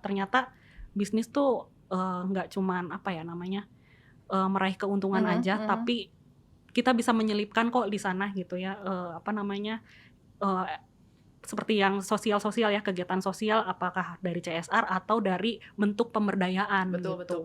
ternyata bisnis tuh nggak cuman meraih keuntungan aja, tapi kita bisa menyelipkan kok di sana gitu ya, eh, seperti yang sosial ya, kegiatan sosial, apakah dari CSR atau dari bentuk pemberdayaan Betul. gitu.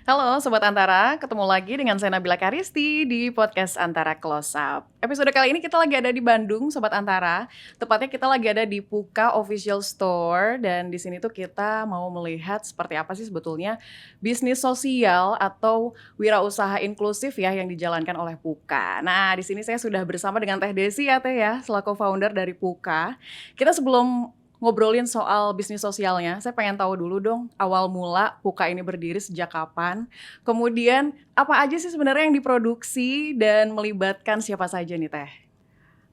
Halo Sobat Antara, ketemu lagi dengan saya Nabila Karisti di podcast Antara Close Up. Episode kali ini kita lagi ada di Bandung, Sobat Antara. Tepatnya kita lagi ada di Puka Official Store, dan di sini tuh kita mau melihat seperti apa sih sebetulnya bisnis sosial atau wirausaha inklusif ya yang dijalankan oleh Puka. Nah, di sini saya sudah bersama dengan Teh Desi ya Teh ya, selaku founder dari Puka. Kita sebelum ngobrolin soal bisnis sosialnya, saya pengen tahu dulu dong awal mula Puka ini berdiri sejak kapan, kemudian apa aja sih sebenarnya yang diproduksi dan melibatkan siapa saja nih Teh?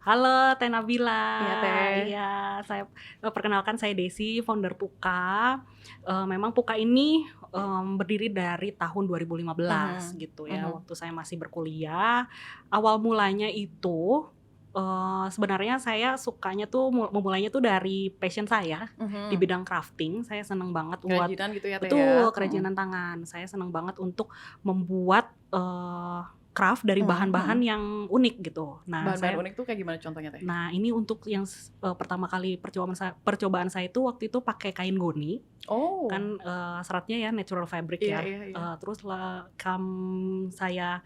Halo Teh Nabila. Iya Teh. Iya, saya perkenalkan, saya Desi, founder Puka. Memang Puka ini berdiri dari tahun 2015 gitu ya, waktu saya masih berkuliah. Awal mulanya itu sebenarnya saya sukanya tuh memulainya tuh dari passion saya di bidang crafting. Saya seneng banget buat Kerajinan gitu ya Teh betul ya? kerajinan tangan. Saya seneng banget untuk membuat craft dari bahan-bahan yang unik gitu. Nah, bahan-bahan unik tuh kayak gimana contohnya Teh? Nah, ini untuk yang pertama kali percobaan saya itu waktu itu pakai kain goni. Oh. Kan seratnya ya natural fabric ya. Terus saya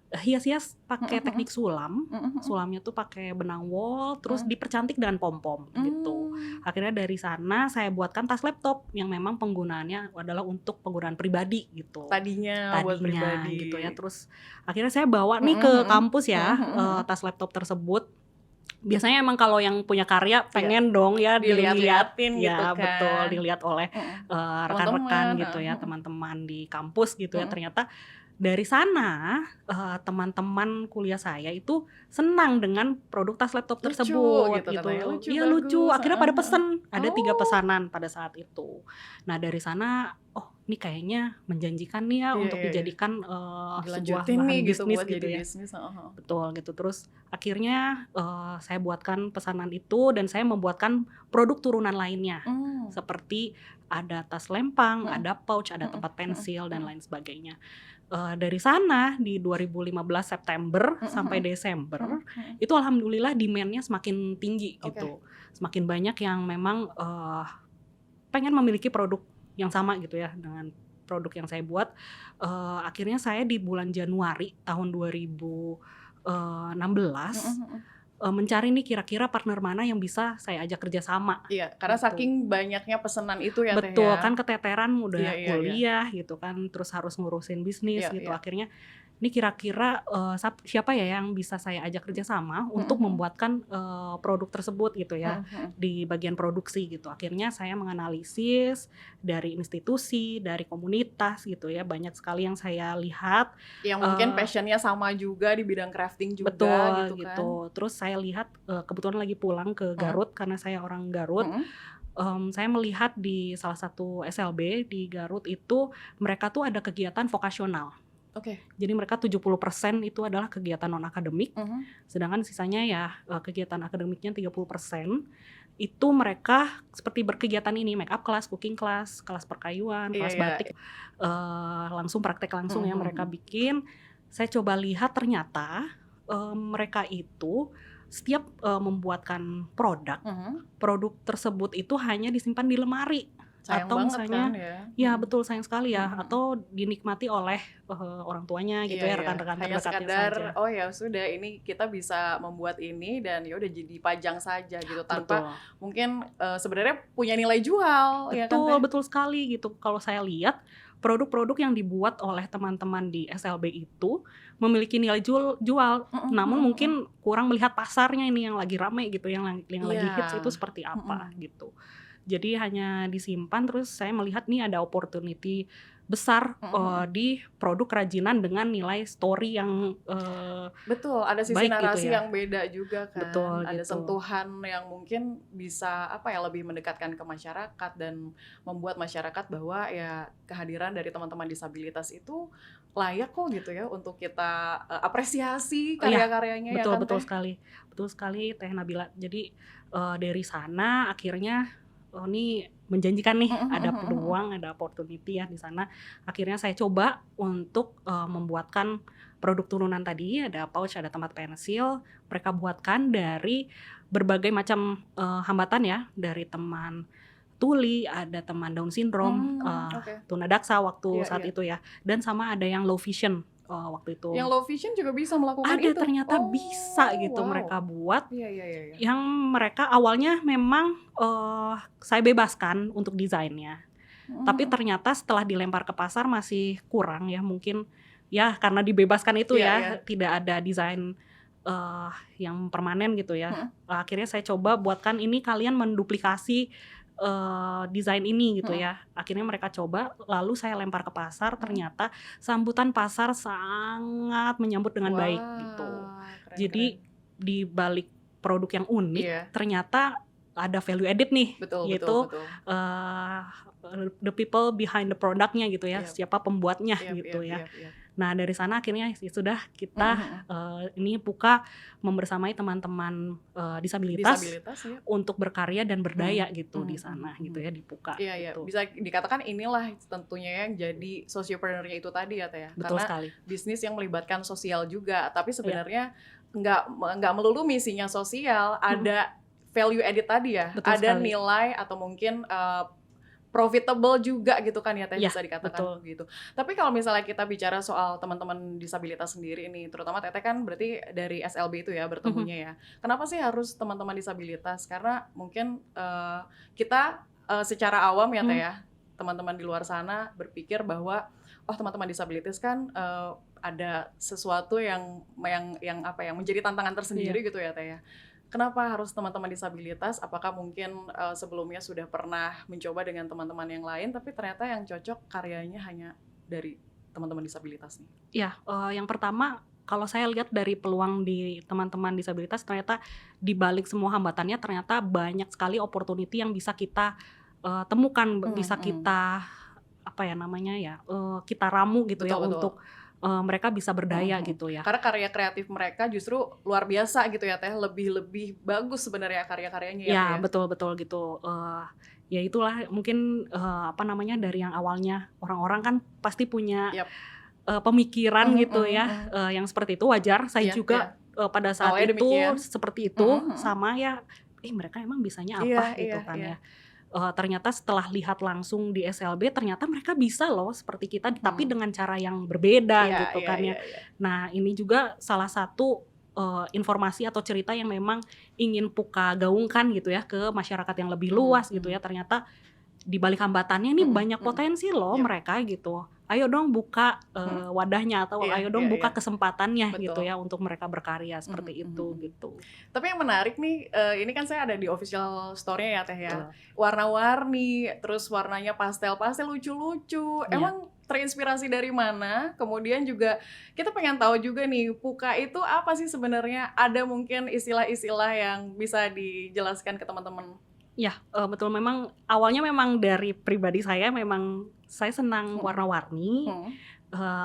hias-hias pakai teknik sulam. Sulamnya tuh pakai benang wool, terus dipercantik dengan pom-pom gitu. Akhirnya dari sana saya buatkan tas laptop yang memang penggunaannya adalah untuk penggunaan pribadi gitu. Tadinya buat pribadi gitu ya. Terus akhirnya saya bawa nih ke kampus ya, tas laptop tersebut. Biasanya emang kalau yang punya karya pengen dong ya dilihat-lihatin ya, gitu kan. Betul, dilihat oleh rekan-rekan gitu ya, teman-teman di kampus gitu ya. Ternyata dari sana teman-teman kuliah saya itu senang dengan produk tas laptop tersebut gitu. Iya, lucu. Akhirnya pada pesen, ada 3 pesanan pada saat itu. Nah, dari sana ini kayaknya menjanjikan nih ya untuk dijadikan sebuah bahan bisnis gitu ya. Betul gitu. Terus akhirnya saya buatkan pesanan itu dan saya membuatkan produk turunan lainnya. Seperti ada tas lempang, ada pouch, ada tempat pensil dan lain sebagainya. Dari sana di 2015 September sampai Desember itu alhamdulillah demand-nya semakin tinggi gitu. Semakin banyak yang memang pengen memiliki produk yang sama gitu ya dengan produk yang saya buat. Akhirnya saya di bulan Januari tahun 2016 mencari nih kira-kira partner mana yang bisa saya ajak kerja sama. Iya, karena gitu. Saking banyaknya pesanan itu ya Teh ya. Betul, kan keteteran udah kuliah gitu kan, terus harus ngurusin bisnis gitu. Akhirnya ini kira-kira siapa ya yang bisa saya ajak kerja sama untuk membuatkan produk tersebut gitu ya, di bagian produksi gitu. Akhirnya saya menganalisis dari institusi, dari komunitas gitu ya, banyak sekali yang saya lihat. Yang mungkin passionnya sama juga di bidang crafting juga. Betul gitu kan. gitu. Terus saya lihat kebetulan lagi pulang ke Garut karena saya orang Garut. Saya melihat di salah satu SLB di Garut itu mereka tuh ada kegiatan vokasional. Jadi mereka 70% itu adalah kegiatan non-akademik, sedangkan sisanya ya kegiatan akademiknya 30%. Itu mereka seperti berkegiatan ini, make up class, cooking class, kelas perkayuan, kelas batik, langsung praktek langsung ya mereka bikin. Saya coba lihat ternyata mereka itu setiap membuatkan produk tersebut itu hanya disimpan di lemari. Sayang atau banget misalnya kan ya. Betul, sayang sekali ya, atau dinikmati oleh orang tuanya gitu ya, rekan-rekan hanya terdekatnya sekadar saja. oh ya sudah ini kita bisa membuat ini dan ya udah jadi pajang saja gitu tanpa mungkin sebenarnya punya nilai jual. Betul, ya kan, betul sekali gitu. Kalau saya lihat produk-produk yang dibuat oleh teman-teman di SLB itu memiliki nilai jual, namun mungkin kurang melihat pasarnya ini yang lagi rame gitu, yang lagi hits itu seperti apa gitu. Jadi hanya disimpan, terus saya melihat nih ada opportunity besar Mhm. di produk kerajinan dengan nilai story yang Betul, ada sisi baik gitu narasi ya. yang beda juga kan, Betul ada gitu. sentuhan yang mungkin bisa apa ya, lebih mendekatkan ke masyarakat dan membuat masyarakat bahwa ya kehadiran dari teman-teman disabilitas itu layak kok gitu ya untuk kita, apresiasi Oh iya, karya-karyanya ya betul kan betul Teh? sekali. Betul sekali Teh Nabila. Jadi, dari sana akhirnya, oh ini menjanjikan nih, Mhm ada mhm mhm mhm. peluang, ada opportunity ya di sana. Akhirnya saya coba untuk, membuatkan produk turunan tadi, ada pouch, ada tempat pensil, mereka buatkan dari berbagai macam, hambatan ya, dari teman tuli, ada teman Down syndrome, Oke. tunadaksa waktu Iya saat iya. itu ya, dan sama ada yang low vision, waktu Yang itu. low vision juga bisa melakukan Ada itu? ternyata bisa Oh, gitu wow. mereka buat, Iya iya iya iya. yang mereka awalnya memang, saya bebaskan untuk desainnya. Mhm Tapi mhm. ternyata setelah dilempar ke pasar masih kurang ya, mungkin ya karena dibebaskan itu Iya ya, iya. tidak ada desain, eee, yang permanen gitu ya. Mhm Akhirnya saya coba buatkan ini kalian menduplikasi, desain ini gitu mhm ya. Akhirnya mereka coba, lalu saya lempar ke pasar, mhm. ternyata sambutan pasar sangat menyambut dengan baik gitu. Wah, keren keren. Jadi di balik produk yang unik, Iya, ternyata ada value added nih, betul betul yaitu, betul. eee, the people behind the product-nya gitu ya, Iya, siapa pembuatnya iya iya gitu ya. iya iya. Nah dari sana akhirnya ya sudah Mhm kita, mhm. ini Puka membersamai teman-teman, disabilitas Disabilitas ya. untuk berkarya dan berdaya Mhm gitu mhm di mhm sana mhm. gitu ya, di Puka Iya iya, gitu. bisa dikatakan inilah tentunya yang jadi sociopreneur-nya itu tadi ya, Teh, ya. Betul Karena sekali. bisnis yang melibatkan sosial juga, tapi Iya, sebenarnya nggak melulu misinya sosial, mhm, ada value added tadi ya, betul ada sekali. nilai atau mungkin, profitable juga gitu kan ya Teh, Iya, bisa dikatakan betul. begitu. Tapi kalau misalnya kita bicara soal teman-teman disabilitas sendiri nih, terutama Teteh kan berarti dari SLB itu ya Mhm, bertemunya ya. Kenapa sih harus teman-teman disabilitas? Karena mungkin, kita, secara awam ya Teh mhm, ya, teman-teman di luar sana berpikir bahwa, oh teman-teman disabilitas kan, ada sesuatu yang apa ya, menjadi tantangan iya. tersendiri gitu ya Teh ya. Kenapa harus teman-teman disabilitas? Apakah mungkin, sebelumnya sudah pernah mencoba dengan teman-teman yang lain, tapi ternyata yang cocok karyanya hanya dari teman-teman disabilitas nih? Iya, yang pertama kalau saya lihat dari peluang di teman-teman disabilitas ternyata di balik semua hambatannya ternyata banyak sekali opportunity yang bisa kita, temukan, Mhm bisa mhm. kita, apa ya namanya ya, kita ramu gitu ya Betul betul. untuk, mereka bisa Mhm berdaya mhm. gitu ya. Karena karya kreatif mereka justru luar biasa gitu ya Teh, lebih lebih bagus sebenarnya karya-karyanya ya Teh Ya ya? betul betul gitu, ya itulah mungkin, apa namanya, dari yang awalnya orang-orang kan pasti punya, Yap. pemikiran Mhm gitu mhm ya, mhm. yang seperti itu wajar. Saya Iya iya. juga, pada saat Awalnya itu demikian. seperti Mhm itu, mhm. sama ya, "Ih mereka emang bisanya Iya apa?" iya Gitu kan iya. ya. Ternyata setelah lihat langsung di SLB ternyata mereka bisa loh seperti kita, tapi Mhm. dengan cara yang berbeda Iya gitu iya kan ya. iya iya. Nah ini juga salah satu, informasi atau cerita yang memang ingin Puka gaungkan gitu ya ke masyarakat yang lebih Mhm luas gitu mhm. ya. Ternyata di balik hambatannya ini Mhm banyak mhm. potensi loh Yap. mereka gitu. Ayo dong buka, Mhm. wadahnya atau Iya ayo dong iya iya. buka kesempatannya gitu Betul. ya untuk mereka berkarya Mhm seperti mhm itu mhm. gitu. Tapi yang menarik nih, ini kan saya ada di official store-nya ya, Teh, ya. Betul. Warna-warni, terus warnanya pastel-pastel, lucu-lucu. Iya. Emang terinspirasi dari mana? Kemudian juga kita pengen tahu juga nih, Puka itu apa sih sebenarnya? Ada mungkin istilah-istilah yang bisa dijelaskan ke teman-teman? Iya, betul memang awalnya memang dari pribadi saya memang saya senang Mhm warna-warni, mhm.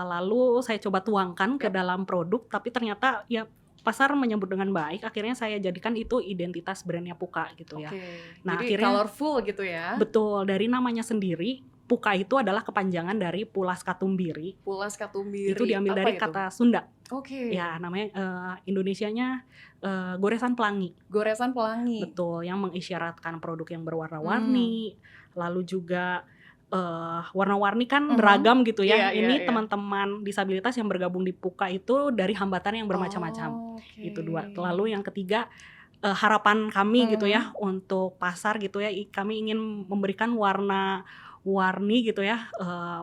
lalu saya coba tuangkan ke Yap, dalam produk tapi ternyata ya pasar menyambut dengan baik, akhirnya saya jadikan itu identitas brand-nya Puka gitu ya. oke. Nah Jadi akhirnya colorful gitu ya? betul, dari namanya sendiri, Puka itu adalah kepanjangan dari Pulas Katumbiri, Pulas itu Katumbiri, diambil apa dari itu? kata Sunda, Oke. ya namanya, Indonesianya, goresan pelangi. Goresan pelangi. Betul, yang mengisyaratkan produk yang Mmm. berwarna-warni, lalu juga, warna-warni kan Mhm. beragam gitu Iya ya. iya Ini iya. teman-teman disabilitas yang bergabung di Puka itu dari hambatan yang bermacam-macam, Oke. itu 2. Lalu yang ketiga, harapan kami gitu ya Mhm. untuk pasar gitu ya, kami ingin memberikan warna-warni gitu ya,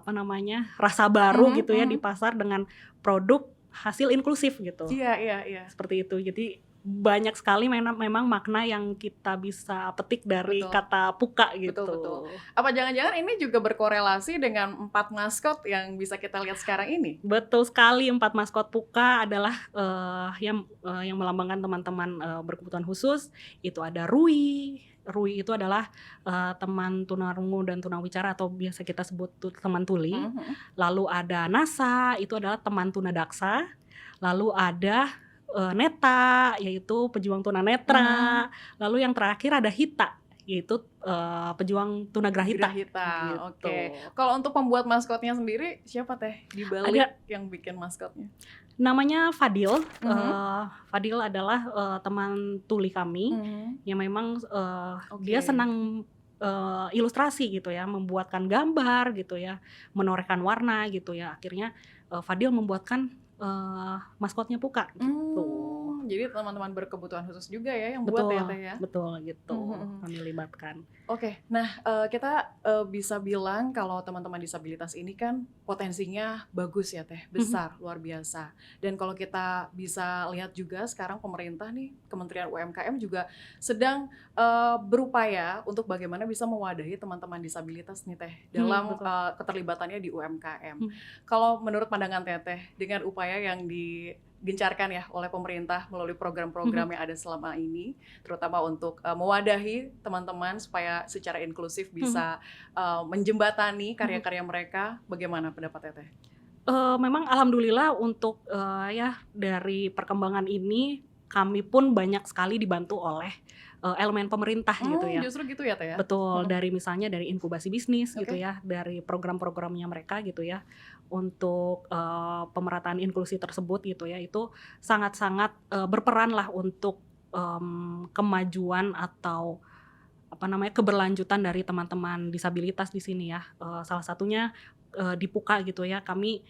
apa namanya, rasa baru Mhm gitu ya di mhm. pasar dengan produk hasil inklusif gitu, Iya iya iya. seperti itu. Jadi banyak sekali memang makna yang kita bisa petik dari Betul. kata puka gitu. Betul. Apa jangan-jangan ini juga berkorelasi dengan 4 maskot yang bisa kita lihat sekarang ini? Betul sekali, 4 maskot puka adalah yang melambangkan teman-teman berkebutuhan khusus. Itu ada Rui. Rui itu adalah teman tunarungu dan tunawicara atau biasa kita sebut teman tuli. Lalu ada Nasa, itu adalah teman tunadaksa. Lalu ada Neta, yaitu pejuang tunanetra. Lalu yang terakhir ada Hita, yaitu pejuang tunagrahita. Grahita, gitu. oke. Kalau untuk pembuat maskotnya sendiri siapa teh di balik Ada yang bikin maskotnya? namanya Fadil. Fadil adalah teman tuli kami yang memang dia Oke. senang ilustrasi gitu ya, membuatkan gambar gitu ya, menorehkan warna gitu ya. Akhirnya Fadil membuatkan maskotnya puka gitu. Jadi teman-teman berkebutuhan khusus juga ya yang buat ya teh ya? Betul gitu, kami libatkan. Oke, nah kita bisa bilang kalau teman-teman disabilitas ini kan potensinya bagus ya teh, besar, luar biasa. Dan kalau kita bisa lihat juga sekarang pemerintah nih, Kementerian UMKM juga sedang berupaya untuk bagaimana bisa mewadahi teman-teman disabilitas nih teh dalam keterlibatannya di UMKM. Kalau menurut pandangan teteh dengan upaya yang digencarkan ya oleh pemerintah melalui program-program yang ada selama ini, terutama untuk mewadahi teman-teman supaya secara inklusif bisa menjembatani karya-karya mereka, bagaimana pendapat teteh? Memang alhamdulillah untuk ya dari perkembangan ini kami pun banyak sekali dibantu oleh elemen pemerintah gitu ya. Justru gitu ya teh ya? Betul, dari misalnya dari inkubasi bisnis gitu ya, dari program-programnya mereka gitu ya, untuk pemerataan inklusi tersebut gitu ya, itu sangat-sangat berperan lah untuk kemajuan atau keberlanjutan dari teman-teman disabilitas di sini ya. Salah satunya di Puka gitu ya, kami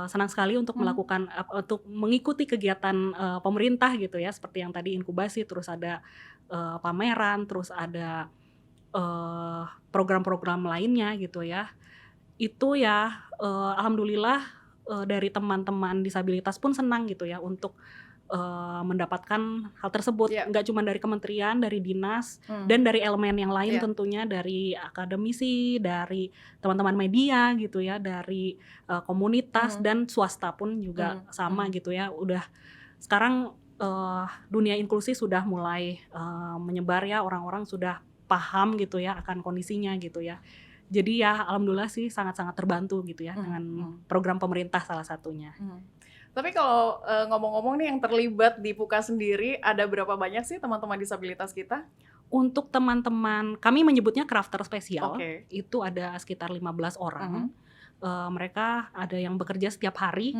senang sekali untuk melakukan untuk mengikuti kegiatan pemerintah gitu ya, seperti yang tadi inkubasi, terus ada pameran, terus ada program-program lainnya gitu ya. Itu ya alhamdulillah dari teman-teman disabilitas pun senang gitu ya untuk mendapatkan hal tersebut. Nggak cuma dari kementerian, dari dinas, dan dari elemen yang lain tentunya, dari akademisi, dari teman-teman media gitu ya, dari komunitas dan swasta pun juga sama gitu ya. Udah sekarang dunia inklusi sudah mulai menyebar ya, orang-orang sudah paham gitu ya akan kondisinya gitu ya. Jadi ya alhamdulillah sih sangat-sangat terbantu gitu ya dengan program pemerintah salah satunya. Tapi kalau ngomong-ngomong nih yang terlibat di Puka sendiri, ada berapa banyak sih teman-teman disabilitas kita? Untuk teman-teman, kami menyebutnya crafter spesial, itu ada sekitar 15 orang. Mereka ada yang bekerja setiap hari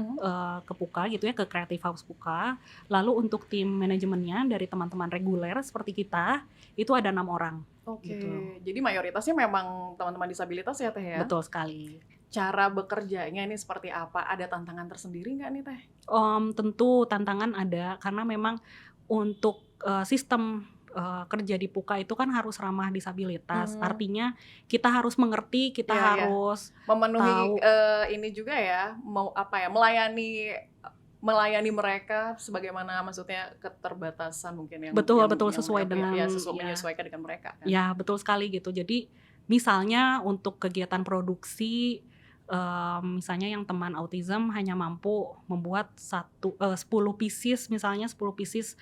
ke Puka gitu ya, ke Creative House Puka. Lalu untuk tim manajemennya dari teman-teman reguler seperti kita, itu ada 6 orang. Gitu. Jadi mayoritasnya memang teman-teman disabilitas ya teh ya? Betul sekali. Cara bekerjanya ini seperti apa? Ada tantangan tersendiri nggak nih teh? Tentu tantangan ada, karena memang untuk sistem kerja di Puka itu kan harus ramah disabilitas. Artinya kita harus mengerti, kita harus memenuhi ini juga ya, melayani mereka sebagaimana maksudnya keterbatasan mungkin yang betul yang sesuai mereka, dengan menyesuaikan dengan mereka kan? Ya betul sekali gitu. Jadi misalnya untuk kegiatan produksi, misalnya yang teman autism hanya mampu membuat 10 pieces, misalnya 10 pieces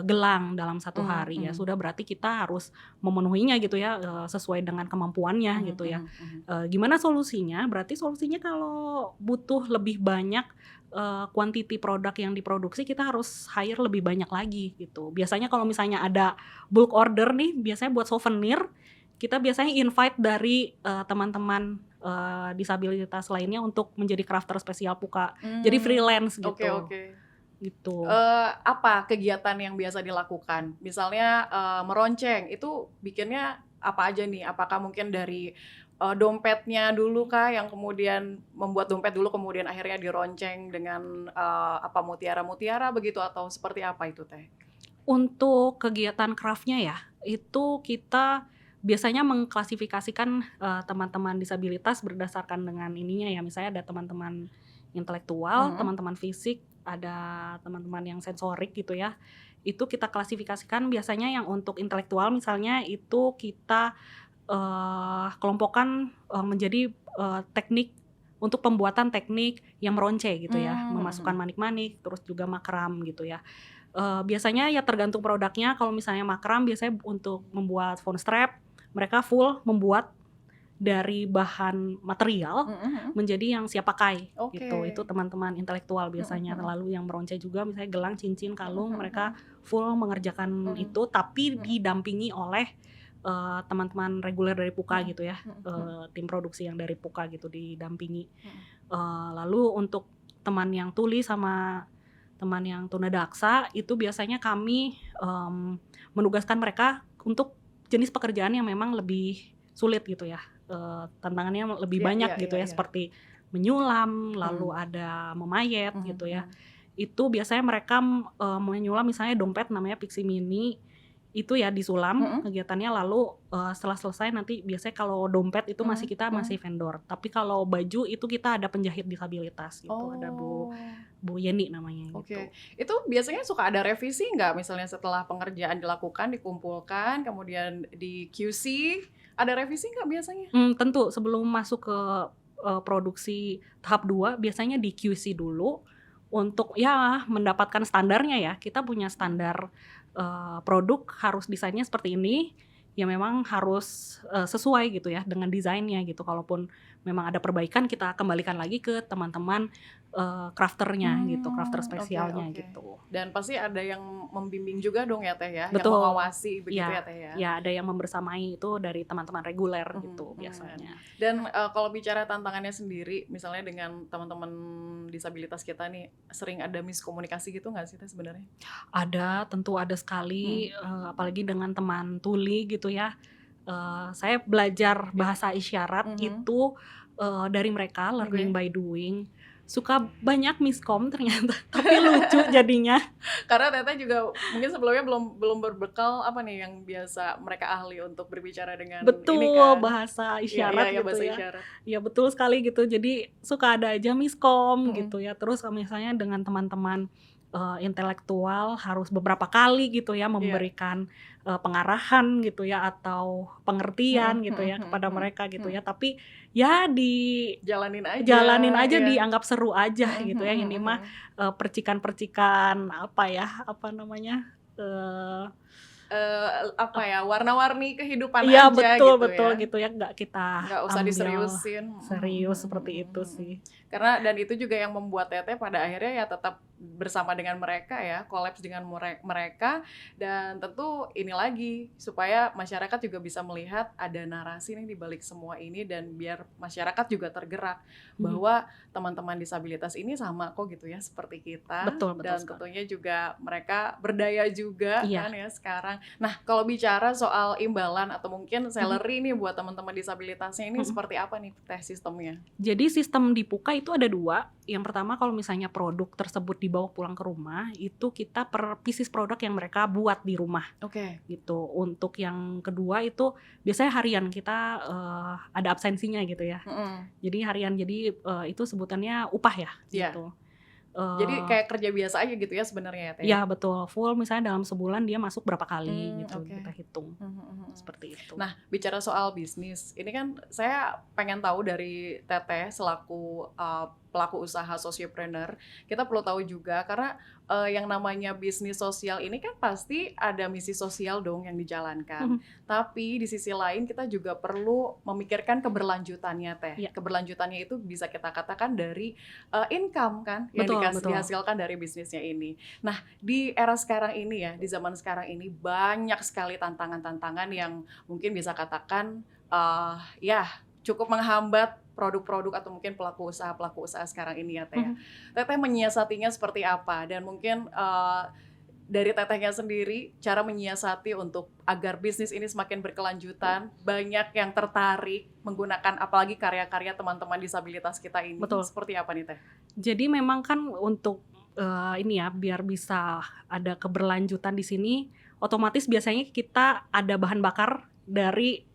gelang dalam satu hari ya, sudah berarti kita harus memenuhinya gitu ya, sesuai dengan kemampuannya gitu ya. Gimana solusinya? Berarti solusinya kalau butuh lebih banyak quantity produk yang diproduksi, kita harus hire lebih banyak lagi gitu. Biasanya kalau misalnya ada bulk order nih, biasanya buat souvenir, kita biasanya invite dari teman-teman disabilitas lainnya untuk menjadi crafter spesial Puka. Jadi freelance gitu. Gitu. Apa kegiatan yang biasa dilakukan? Misalnya meronceng, itu bikinnya apa aja nih? Apakah mungkin dari dompetnya dulu kah yang kemudian membuat dompet dulu kemudian akhirnya dironceng dengan mutiara-mutiara begitu, atau seperti apa itu teh? Untuk kegiatan craftnya ya, itu kita biasanya mengklasifikasikan teman-teman disabilitas berdasarkan dengan ininya ya, misalnya ada teman-teman intelektual, teman-teman fisik, ada teman-teman yang sensorik gitu ya. itu kita klasifikasikan biasanya yang untuk intelektual misalnya itu kita kelompokkan menjadi teknik untuk pembuatan teknik yang meronce gitu ya, memasukkan manik-manik, terus juga makram gitu ya. Biasanya ya tergantung produknya, kalau misalnya makram biasanya untuk membuat phone strap, mereka full membuat dari bahan material menjadi yang siap pakai gitu. Itu teman-teman intelektual biasanya. Lalu yang meronce juga misalnya gelang, cincin, kalung, mereka full mengerjakan itu, tapi didampingi oleh teman-teman reguler dari Puka gitu ya, tim produksi yang dari Puka gitu didampingi. Lalu untuk teman yang tuli sama teman yang tunadaksa itu biasanya kami menugaskan mereka untuk jenis pekerjaan yang memang lebih sulit gitu ya, tantangannya lebih banyak gitu ya, seperti menyulam, lalu ada memayet gitu ya. Itu biasanya mereka menyulam misalnya dompet namanya Pixie Mini, itu ya disulam kegiatannya, lalu setelah selesai nanti biasanya kalau dompet itu masih kita masih vendor, tapi kalau baju itu kita ada penjahit disabilitas gitu, ada Bu Yeni namanya gitu. Itu biasanya suka ada revisi nggak, misalnya setelah pengerjaan dilakukan, dikumpulkan, kemudian di QC, ada revisi nggak biasanya? Tentu sebelum masuk ke produksi tahap 2 biasanya di QC dulu untuk ya mendapatkan standarnya ya. Kita punya standar produk harus desainnya seperti ini, ya memang harus sesuai gitu ya dengan desainnya gitu. Kalaupun memang ada perbaikan kita kembalikan lagi ke teman-teman crafternya gitu, crafter spesialnya gitu. Dan pasti ada yang membimbing juga dong ya Teh ya, Betul. yang mengawasi begitu ya Teh ya. Ya ada yang membersamai itu dari teman-teman reguler gitu biasanya. Dan kalau bicara tantangannya sendiri, misalnya dengan teman-teman disabilitas kita nih, sering ada miskomunikasi gitu nggak sih Teh sebenarnya? Ada, tentu ada sekali, apalagi dengan teman tuli gitu ya. Saya belajar bahasa isyarat itu dari mereka, learning by doing. Suka banyak miskom ternyata, tapi lucu jadinya. Karena Teteh juga mungkin sebelumnya belum berbekal apa nih yang biasa mereka ahli untuk berbicara dengan ini kan. Bahasa isyarat gitu bahasa ya. Isyarat. Ya betul sekali gitu. Jadi suka ada aja miskom gitu ya. Terus misalnya dengan teman-teman intelektual harus beberapa kali gitu ya memberikan pengarahan gitu ya atau pengertian gitu ya kepada mereka gitu ya. Tapi ya jalanin aja ya. dianggap seru aja gitu ya. Ini mah percikan-percikan apa namanya warna-warni kehidupan iya, aja betul ya. Gitu ya, nggak usah diseriusin. Serius seperti itu sih. Karena dan itu juga yang membuat Teteh pada akhirnya ya tetap bersama dengan mereka ya, kolaps dengan mereka, dan tentu ini lagi supaya masyarakat juga bisa melihat ada narasi nih di balik semua ini, dan biar masyarakat juga tergerak bahwa teman-teman disabilitas ini sama kok gitu ya seperti kita. Betul dan sekali. tentunya juga mereka berdaya juga kan ya sekarang. Nah, kalau bicara soal imbalan atau mungkin salary nih buat teman-teman disabilitasnya ini seperti apa nih Teh sistemnya? Jadi sistem di Puka itu ada 2. Yang pertama kalau misalnya produk tersebut dibawa pulang ke rumah, itu kita per pieces produk yang mereka buat di rumah. Gitu. Untuk yang kedua itu biasanya harian, kita ada absensinya gitu ya. Jadi harian, jadi itu sebutannya upah ya gitu. Jadi kayak kerja biasa aja gitu ya sebenarnya ya Teh? Ya betul, full misalnya dalam sebulan dia masuk berapa kali gitu, kita hitung. Seperti itu. Nah, bicara soal bisnis, ini kan saya pengen tahu dari Teteh selaku pelaku usaha sociopreneur, kita perlu tahu juga karena yang namanya bisnis sosial ini kan pasti ada misi sosial dong yang dijalankan. Tapi di sisi lain kita juga perlu memikirkan keberlanjutannya Teh. Keberlanjutannya itu bisa kita katakan dari income kan yang dihasilkan dari bisnisnya ini. Nah, di era sekarang ini ya, di zaman sekarang ini banyak sekali tantangan-tantangan yang mungkin bisa katakan cukup menghambat produk-produk atau mungkin pelaku usaha sekarang ini ya Teh. Teteh menyiasatinya seperti apa, dan mungkin dari Tetehnya sendiri cara menyiasati untuk agar bisnis ini semakin berkelanjutan, banyak yang tertarik menggunakan apalagi karya-karya teman-teman disabilitas kita ini. Seperti apa nih Teh? Jadi memang kan untuk ini ya, biar bisa ada keberlanjutan di sini, otomatis biasanya kita ada bahan bakar dari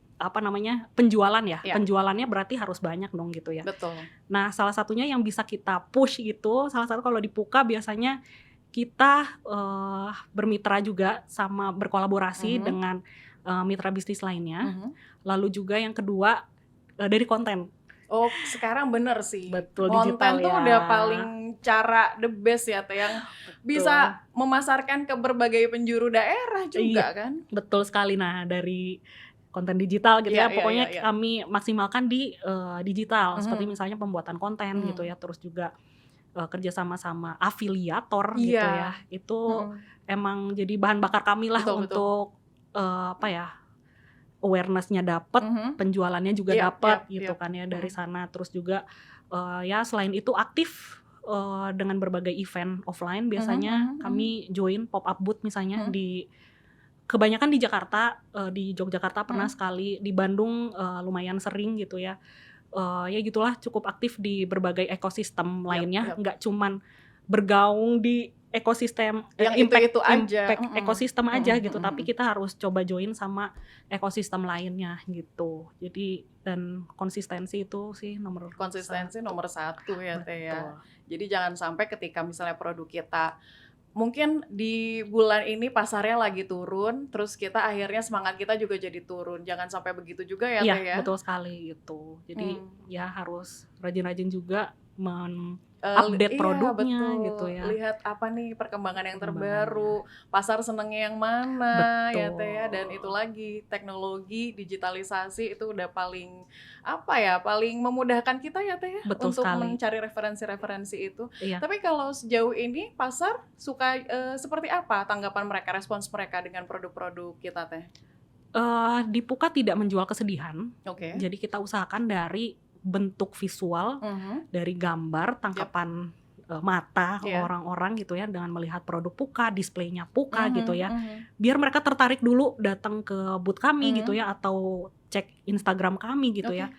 penjualan ya. Penjualannya berarti harus banyak dong gitu ya. Betul. Nah, salah satunya yang bisa kita push gitu, salah satu kalau di Puka biasanya kita bermitra juga sama berkolaborasi dengan mitra bisnis lainnya. Lalu juga yang kedua dari konten. Oh, sekarang bener sih. Betul, Konten digital tuh ya. udah paling cara the best ya Teh, yang bisa memasarkan ke berbagai penjuru daerah juga kan. Betul sekali. Nah, dari konten digital gitu ya, pokoknya kami maksimalkan di digital, seperti misalnya pembuatan konten gitu ya, terus juga kerja sama afiliator gitu ya. Itu emang jadi bahan bakar kami lah untuk awareness-nya dapat, penjualannya juga dapat gitu kan ya dari sana. Terus juga ya selain itu aktif dengan berbagai event offline. Biasanya kami join pop-up booth misalnya kebanyakan di Jakarta, di Yogyakarta pernah sekali, di Bandung lumayan sering gitu ya. Ya gitulah, cukup aktif di berbagai ekosistem lainnya, nggak cuman bergaung di ekosistem yang impact aja. ekosistem aja gitu, tapi kita harus coba join sama ekosistem lainnya gitu. Jadi dan konsistensi itu sih nomor satu ya Teh ya. Jadi jangan sampai ketika misalnya produk kita mungkin di bulan ini pasarnya lagi turun, terus kita akhirnya semangat kita juga jadi turun. Jangan sampai begitu juga ya Teh ya. Iya, betul sekali gitu. Jadi ya harus rajin-rajin juga update produknya gitu ya. Lihat apa nih perkembangan yang terbaru, pasar senengnya yang mana ya Teh ya. Dan itu lagi teknologi, digitalisasi itu udah paling paling memudahkan kita ya Teh ya. Betul untuk sekali. Mencari referensi-referensi itu. Iya. Tapi kalau sejauh ini pasar suka seperti apa tanggapan mereka, respons mereka dengan produk-produk kita Teh? Di Puka tidak menjual kesedihan. Jadi kita usahakan dari bentuk visual, dari gambar, tangkapan mata orang-orang gitu ya, dengan melihat produk Puka, displaynya Puka gitu ya, biar mereka tertarik dulu datang ke booth kami gitu ya, atau cek Instagram kami gitu ya.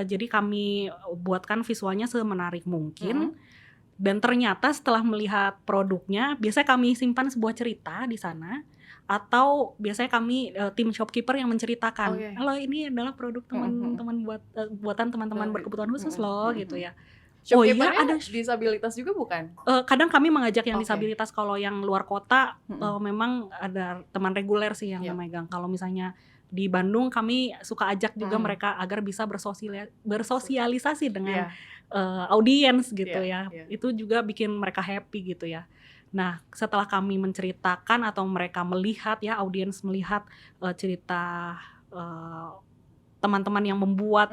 Jadi kami buatkan visualnya semenarik mungkin. Dan ternyata setelah melihat produknya, biasanya kami simpan sebuah cerita di sana, atau biasanya kami tim shopkeeper yang menceritakan, kalau ini adalah produk teman-teman buatan teman-teman berkebutuhan khusus loh gitu ya. Shopkeepernya ada disabilitas juga bukan? Kadang kami mengajak yang disabilitas. Kalau yang luar kota memang ada teman reguler sih yang memegang. Kalau misalnya di Bandung kami suka ajak juga mereka agar bisa bersosialisasi dengan audiens gitu ya. Itu juga bikin mereka happy gitu ya. Nah, setelah kami menceritakan atau mereka melihat ya, audiens melihat cerita teman-teman yang membuat,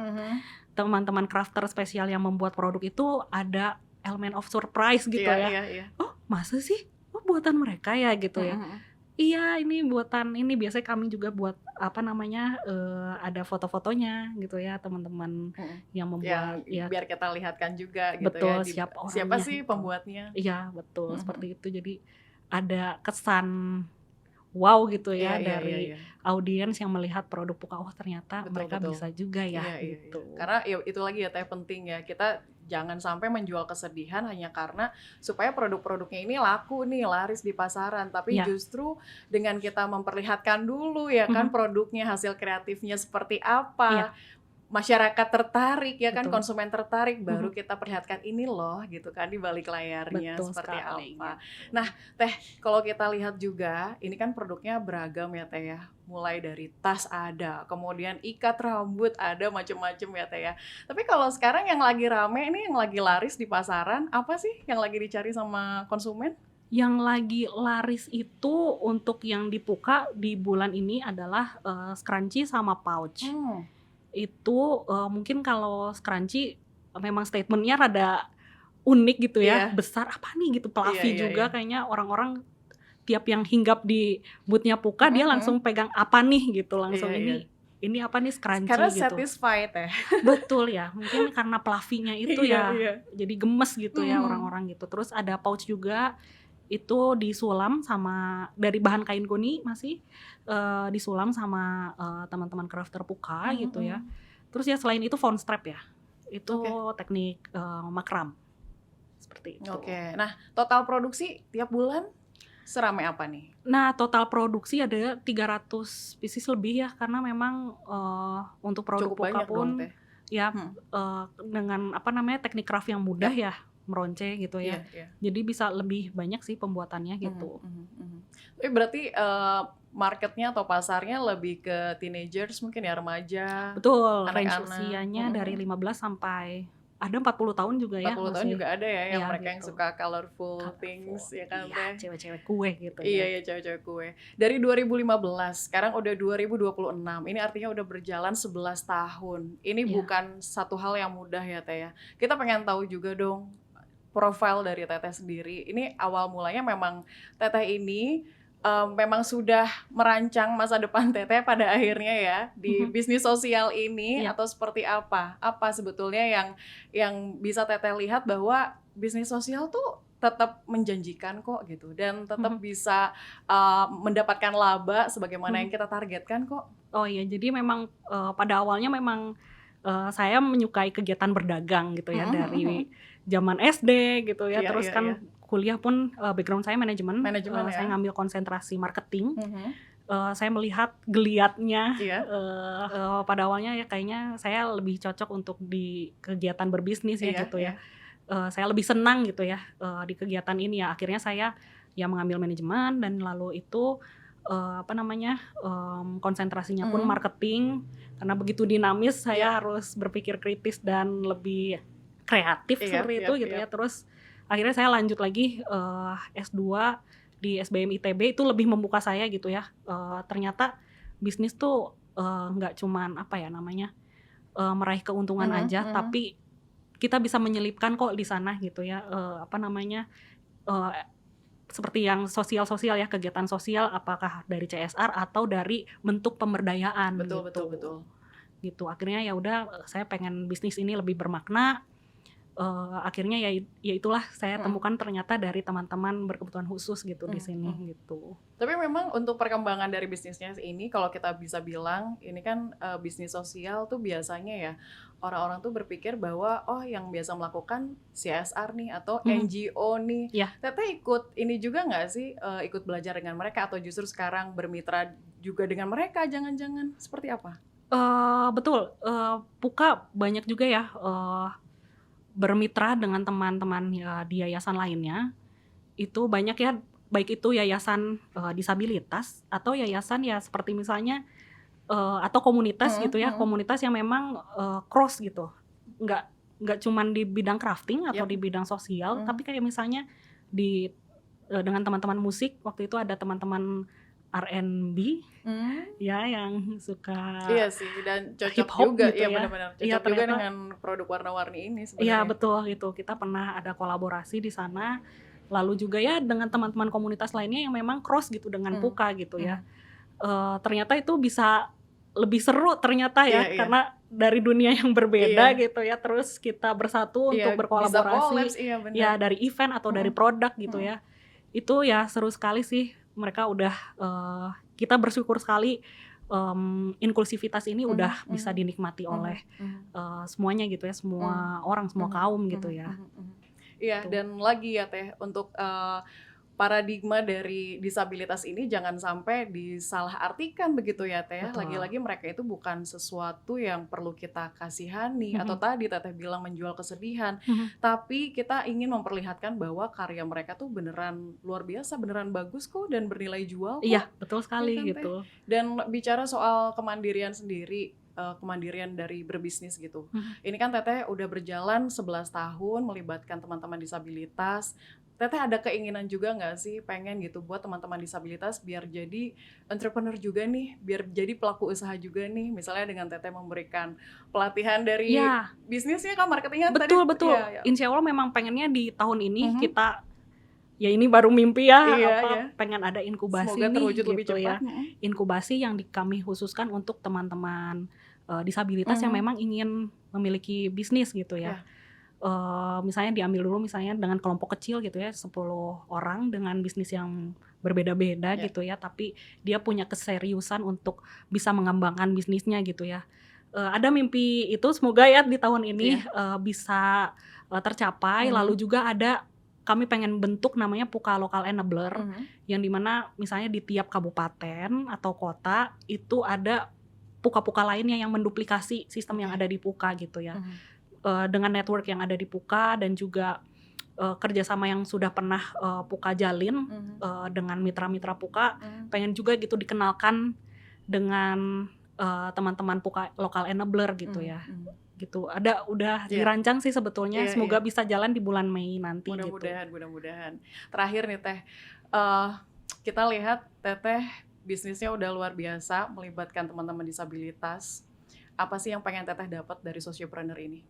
teman-teman crafter spesial yang membuat produk itu, ada elemen of surprise gitu ya. Oh, masa sih? Oh, buatan mereka ya gitu ya. Iya, ini buatan ini. Biasanya kami juga buat ada foto-fotonya gitu ya, teman-teman yang membuat biar kita lihatkan juga gitu. Betul, ya. Siapa sih pembuatnya? Iya, betul, seperti itu. Jadi ada kesan wow gitu ya dari audiens yang melihat produk Puka, oh ternyata mereka bisa juga ya gitu. Karena itu lagi ya Teh, penting ya, kita jangan sampai menjual kesedihan hanya karena supaya produk-produknya ini laku nih, laris di pasaran, tapi justru dengan kita memperlihatkan dulu ya kan produknya, hasil kreatifnya seperti apa, masyarakat tertarik ya kan, konsumen tertarik, baru kita perlihatkan ini loh gitu kan di balik layarnya. Betul seperti sekali. Apa. Nah Teh, kalau kita lihat juga ini kan produknya beragam ya Teh ya, mulai dari tas ada, kemudian ikat rambut ada, macam-macam ya Teh ya. Tapi kalau sekarang yang lagi rame ini, yang lagi laris di pasaran, apa sih yang lagi dicari sama konsumen? Yang lagi laris itu untuk yang di Puka di bulan ini adalah scrunchie sama pouch. Itu mungkin kalau scrunchie memang statementnya rada unik gitu ya, besar apa nih gitu, fluffy juga. Kayaknya orang-orang tiap yang hinggap di boothnya Puka dia langsung pegang apa nih gitu, langsung ini apa nih, scrunchie karena gitu. Karena satisfied ya. Betul ya, mungkin karena fluffy-nya itu jadi gemes gitu ya orang-orang gitu. Terus ada pouch juga, itu disulam sama dari bahan kain goni, masih disulam sama teman-teman crafter Puka gitu ya. Terus ya selain itu phone strap ya, itu teknik makram seperti itu. Nah total produksi tiap bulan seramai apa nih? Nah total produksi ada 300 pieces lebih ya, karena memang untuk produk Puka pun ya dengan teknik craft yang mudah ya. meronce gitu ya. Jadi bisa lebih banyak sih pembuatannya gitu. Tapi berarti marketnya atau pasarnya lebih ke teenagers mungkin ya, remaja. Betul, range anak-anak. usianya dari 15 sampai ada 40 tahun juga 40 ya. 40 tahun juga ada ya yang mereka yang gitu. suka colorful things ya kan Iya, Teh. cewek-cewek kue gitu Iya, cewek-cewek kue. Dari 2015, sekarang udah 2026. Ini artinya udah berjalan 11 tahun. Ini bukan satu hal yang mudah ya Teh ya. Kita pengen tahu juga dong profil dari Teteh sendiri. Ini awal mulanya memang Teteh ini memang sudah merancang masa depan Teteh pada akhirnya ya di bisnis sosial ini atau seperti apa? Apa sebetulnya yang bisa Teteh lihat bahwa bisnis sosial tuh tetap menjanjikan kok gitu dan tetap bisa mendapatkan laba sebagaimana yang kita targetkan kok. Oh iya, jadi memang pada awalnya memang saya menyukai kegiatan berdagang gitu ya dari zaman SD gitu ya, terus kan kuliah pun background saya manajemen saya ngambil konsentrasi marketing. Saya melihat geliatnya pada awalnya ya kayaknya saya lebih cocok untuk di kegiatan berbisnis ya gitu ya. Saya lebih senang gitu ya di kegiatan ini ya. Akhirnya saya ya mengambil manajemen dan lalu itu konsentrasinya pun marketing karena begitu dinamis saya harus berpikir kritis dan lebih kreatif seperti itu gitu ya. Terus akhirnya saya lanjut lagi S2 di SBM ITB itu lebih membuka saya gitu ya. Ternyata bisnis tuh nggak cuman meraih keuntungan aja, tapi kita bisa menyelipkan kok di sana gitu ya. Seperti yang sosial ya, kegiatan sosial apakah dari CSR atau dari bentuk pemberdayaan. Betul. Gitu. Akhirnya ya udah saya pengen bisnis ini lebih bermakna. Akhirnya ya itulah saya temukan ternyata dari teman-teman berkebutuhan khusus gitu di sini gitu. Tapi memang untuk perkembangan dari bisnisnya ini kalau kita bisa bilang ini kan bisnis sosial tuh biasanya ya orang-orang tuh berpikir bahwa yang biasa melakukan CSR nih atau NGO nih. Teteh ikut ini juga nggak sih ikut belajar dengan mereka atau justru sekarang bermitra juga dengan mereka jangan-jangan seperti apa? Betul, Puka banyak juga ya bermitra dengan teman-teman ya di yayasan lainnya. Itu banyak ya, baik itu yayasan disabilitas atau yayasan ya seperti misalnya atau komunitas gitu ya, komunitas yang memang cross gitu. Nggak cuman di bidang crafting atau di bidang sosial, tapi kayak misalnya dengan teman-teman musik. Waktu itu ada teman-teman R&B ya yang suka sih dan cocok hip-hop juga gitu ya benar-benar cocok juga dengan produk warna-warni ini sebenarnya. Iya betul gitu, kita pernah ada kolaborasi di sana. Lalu juga ya dengan teman-teman komunitas lainnya yang memang cross gitu dengan Puka gitu ya. Ternyata itu bisa lebih seru ternyata ya karena dari dunia yang berbeda gitu ya, terus kita bersatu untuk berkolaborasi ya dari event atau dari produk gitu ya. Itu ya seru sekali sih. Mereka udah kita bersyukur sekali inklusivitas ini udah bisa dinikmati oleh semuanya gitu ya, semua orang, semua kaum gitu ya. Iya, dan lagi ya Teh untuk paradigma dari disabilitas ini jangan sampai disalahartikan begitu ya Teh. Lagi-lagi mereka itu bukan sesuatu yang perlu kita kasihani atau tadi Teteh bilang menjual kesedihan, tapi kita ingin memperlihatkan bahwa karya mereka tuh beneran luar biasa, beneran bagus kok dan bernilai jual kok. Iya, betul sekali ya kan, gitu. Dan bicara soal kemandirian sendiri, kemandirian dari berbisnis gitu. Ini kan Teteh udah berjalan 11 tahun melibatkan teman-teman disabilitas. Teteh ada keinginan juga nggak sih pengen gitu buat teman-teman disabilitas biar jadi entrepreneur juga nih, biar jadi pelaku usaha juga nih, misalnya dengan Teteh memberikan pelatihan dari bisnisnya kan, marketingnya betul. Insya Allah memang pengennya di tahun ini kita ya ini baru mimpi ya, pengen ada inkubasi semoga terwujud nih lebih gitu cepat. Inkubasi yang kami khususkan untuk teman-teman disabilitas yang memang ingin memiliki bisnis gitu ya. Misalnya diambil dulu misalnya dengan kelompok kecil gitu ya, 10 orang dengan bisnis yang berbeda-beda gitu ya, tapi dia punya keseriusan untuk bisa mengembangkan bisnisnya gitu ya. Ada mimpi itu semoga ya di tahun ini bisa tercapai. Lalu juga ada kami pengen bentuk namanya Puka Local Enabler, yang dimana misalnya di tiap kabupaten atau kota itu ada Puka-Puka lainnya yang menduplikasi sistem yang ada di Puka gitu ya. Dengan network yang ada di Puka dan juga kerjasama yang sudah pernah Puka jalin dengan mitra-mitra Puka, pengen juga gitu dikenalkan dengan teman-teman Puka lokal enabler gitu ya. Gitu. Udah dirancang sih sebetulnya, semoga bisa jalan di bulan Mei nanti. Mudah-mudahan. Terakhir nih Teh, kita lihat Teteh bisnisnya udah luar biasa, melibatkan teman-teman disabilitas. Apa sih yang pengen Teteh dapat dari Sociopreneur ini?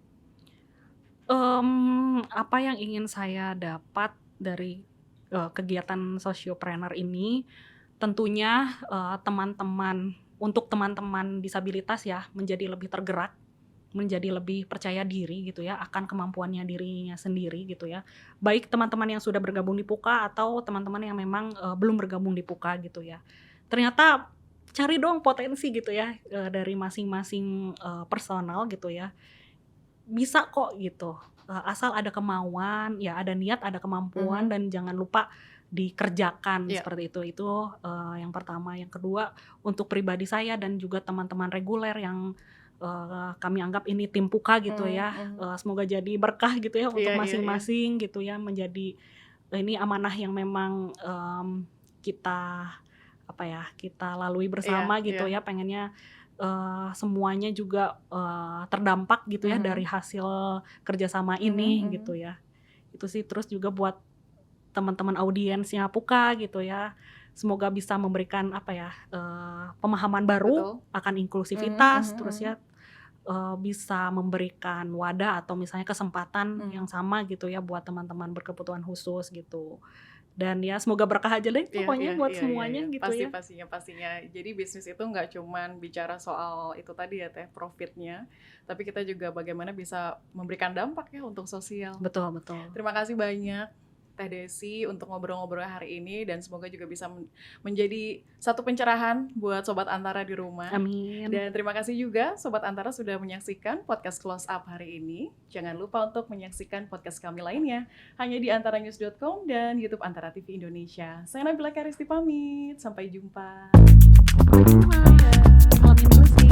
Apa yang ingin saya dapat dari kegiatan Sociopreneur ini, tentunya untuk teman-teman disabilitas ya, menjadi lebih tergerak, menjadi lebih percaya diri gitu ya akan kemampuannya dirinya sendiri gitu ya. Baik teman-teman yang sudah bergabung di Puka atau teman-teman yang memang belum bergabung di Puka gitu ya. Ternyata cari dong potensi gitu ya dari masing-masing personal gitu ya. Bisa kok gitu, asal ada kemauan, ya ada niat, ada kemampuan, dan jangan lupa dikerjakan seperti itu yang pertama. Yang kedua, untuk pribadi saya dan juga teman-teman reguler yang kami anggap ini tim Puka gitu ya, semoga jadi berkah gitu ya untuk masing-masing gitu ya, menjadi ini amanah yang memang kita lalui bersama gitu ya, pengennya semuanya juga terdampak gitu ya dari hasil kerjasama ini gitu ya. Itu sih. Terus juga buat teman-teman audiensnya Puka gitu ya, semoga bisa memberikan pemahaman baru akan inklusivitas, terus ya bisa memberikan wadah atau misalnya kesempatan yang sama gitu ya buat teman-teman berkebutuhan khusus gitu. Dan ya semoga berkah aja deh pokoknya buat semuanya gitu ya. Pastinya. Jadi bisnis itu nggak cuman bicara soal itu tadi ya Teh, profitnya, tapi kita juga bagaimana bisa memberikan dampak ya untuk sosial. Betul. Terima kasih banyak Teh Desi untuk ngobrol-ngobrol hari ini, dan semoga juga bisa menjadi satu pencerahan buat Sobat Antara di rumah. Amin. Dan terima kasih juga Sobat Antara sudah menyaksikan podcast Close Up hari ini. Jangan lupa untuk menyaksikan podcast kami lainnya hanya di antaranews.com dan YouTube Antara TV Indonesia. Saya Nabila Karisti pamit, sampai jumpa. Salam inklusi.